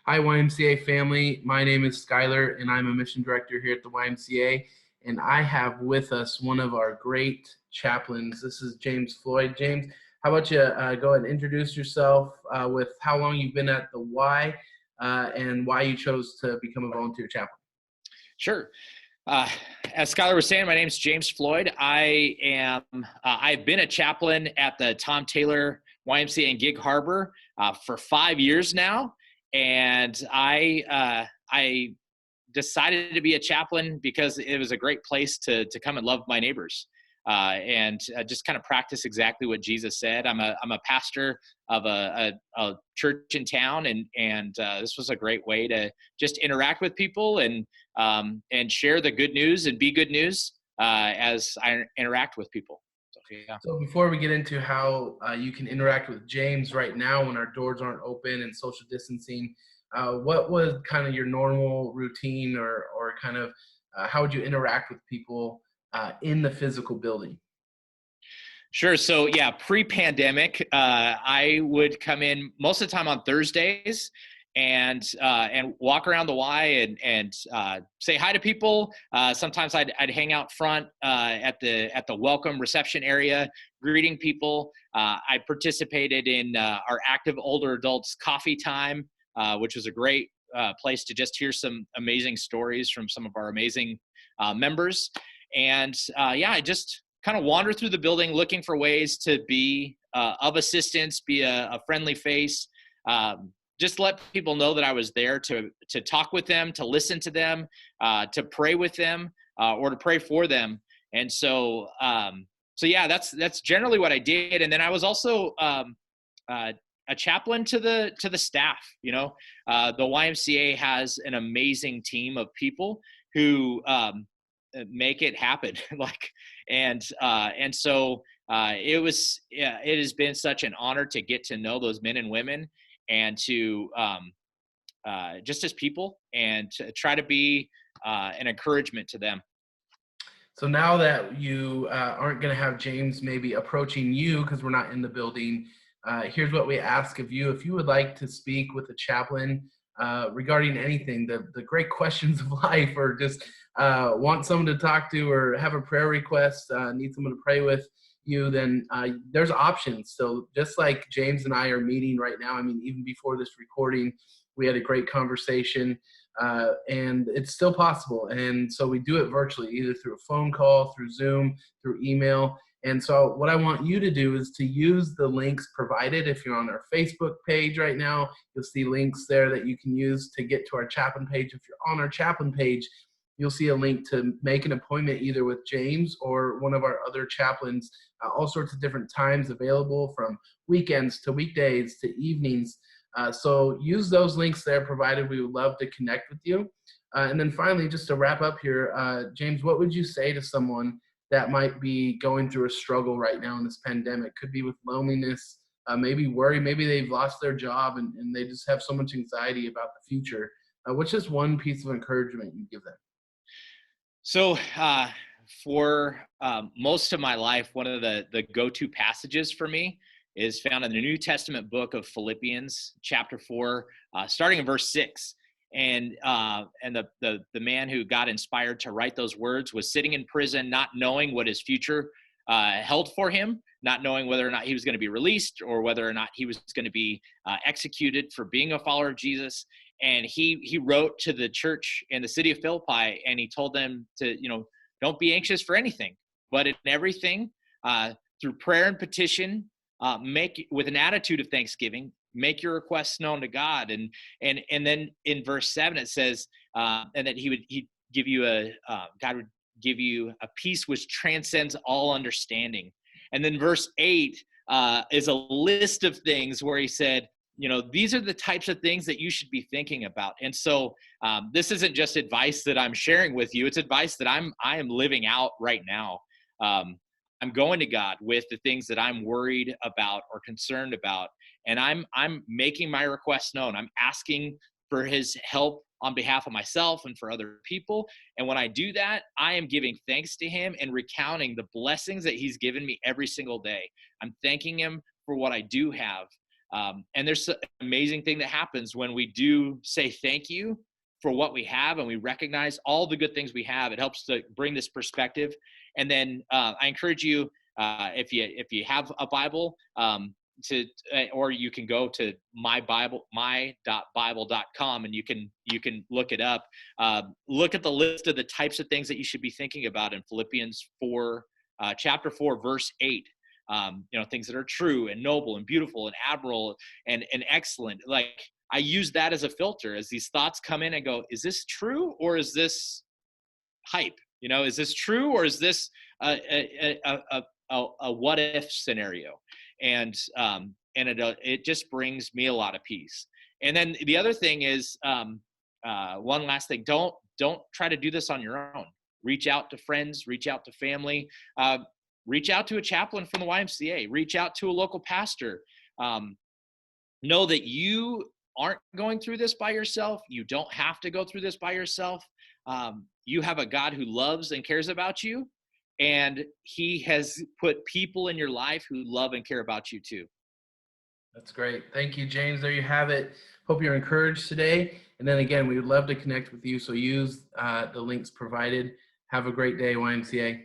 Hi, YMCA family. My name is Skylar, and I'm a mission director here at the YMCA. And I have with us one of our great chaplains. This is James Floyd. James, how about you go ahead and introduce yourself with how long you've been at the Y and why you chose to become a volunteer chaplain? Sure. Uh, as Skylar was saying, my name is James Floyd. I've been a chaplain at the Tom Taylor YMCA in Gig Harbor for 5 years now. And I decided to be a chaplain because it was a great place to come and love my neighbors. And just kind of practice exactly what Jesus said. I'm a pastor of a church in town, and this was a great way to just interact with people and share the good news and be good news as I interact with people. So, yeah. So before we get into how you can interact with James right now when our doors aren't open and social distancing, what was kind of your normal routine or kind of how would you interact with people in the physical building? Sure. So yeah, pre-pandemic, I would come in most of the time on Thursdays and walk around the Y and say hi to people. Sometimes I'd hang out front at the welcome reception area, greeting people. I participated in our active older adults coffee time, which was a great place to just hear some amazing stories from some of our amazing members. And yeah, I just kind of wander through the building looking for ways to be of assistance, be a friendly face, just let people know that I was there to talk with them, to listen to them, to pray with them, or to pray for them. And so yeah, that's generally what I did. And then I was also a chaplain to the staff. You know, the YMCA has an amazing team of people who make it happen. It has been such an honor to get to know those men and women and to just as people and to try to be an encouragement to them. So now that you aren't going to have James maybe approaching you because we're not in the building, here's what we ask of you. If you would like to speak with a chaplain regarding anything, the great questions of life, or just want someone to talk to or have a prayer request, need someone to pray with you, then there's options. So just like James and I are meeting right now, I mean, even before this recording, we had a great conversation. And it's still possible. And so we do it virtually, either through a phone call, through Zoom, through email. And so what I want you to do is to use the links provided. If you're on our Facebook page right now, you'll see links there that you can use to get to our chaplain page. If you're on our chaplain page, you'll see a link to make an appointment either with James or one of our other chaplains, all sorts of different times available, from weekends to weekdays to evenings. So use those links there provided. We would love to connect with you. And then finally, just to wrap up here, James, what would you say to someone that might be going through a struggle right now in this pandemic? Could be with loneliness, maybe worry, maybe they've lost their job and they just have so much anxiety about the future. What's just one piece of encouragement you give them? So for most of my life, one of the go-to passages for me is found in the New Testament book of Philippians, chapter 4, starting in verse 6. And the man who got inspired to write those words was sitting in prison, not knowing what his future held for him, not knowing whether or not he was going to be released or whether or not he was going to be executed for being a follower of Jesus. And he wrote to the church in the city of Philippi, and he told them to, don't be anxious for anything, but in everything, through prayer and petition, make with an attitude of thanksgiving, make your requests known to God. And then in verse 7 it says, and that he'd give you God would give you a peace which transcends all understanding. And then verse 8 is a list of things where he said, these are the types of things that you should be thinking about. And so this isn't just advice that I'm sharing with you. It's advice that I am living out right now. I'm going to God with the things that I'm worried about or concerned about. And I'm making my requests known. I'm asking for his help on behalf of myself and for other people. And when I do that, I am giving thanks to him and recounting the blessings that he's given me every single day. I'm thanking him for what I do have. And there's an amazing thing that happens when we do say thank you for what we have and we recognize all the good things we have. It helps to bring this perspective. And then I encourage you, if you have a Bible, or you can go to my.bible.com and you can look it up. Look at the list of the types of things that you should be thinking about in Philippians 4, chapter 4, verse 8. Things that are true and noble and beautiful and admirable and excellent. Like, I use that as a filter as these thoughts come in and go, is this true or is this hype? Is this true or is this a what if scenario? And it just brings me a lot of peace. And then the other thing is, one last thing, don't try to do this on your own. Reach out to friends, reach out to family, reach out to a chaplain from the YMCA, reach out to a local pastor. Know that you aren't going through this by yourself. You don't have to go through this by yourself. You have a God who loves and cares about you, and he has put people in your life who love and care about you too. That's great. Thank you, James. There you have it. Hope you're encouraged today. And then again, we would love to connect with you. So use the links provided. Have a great day, YMCA.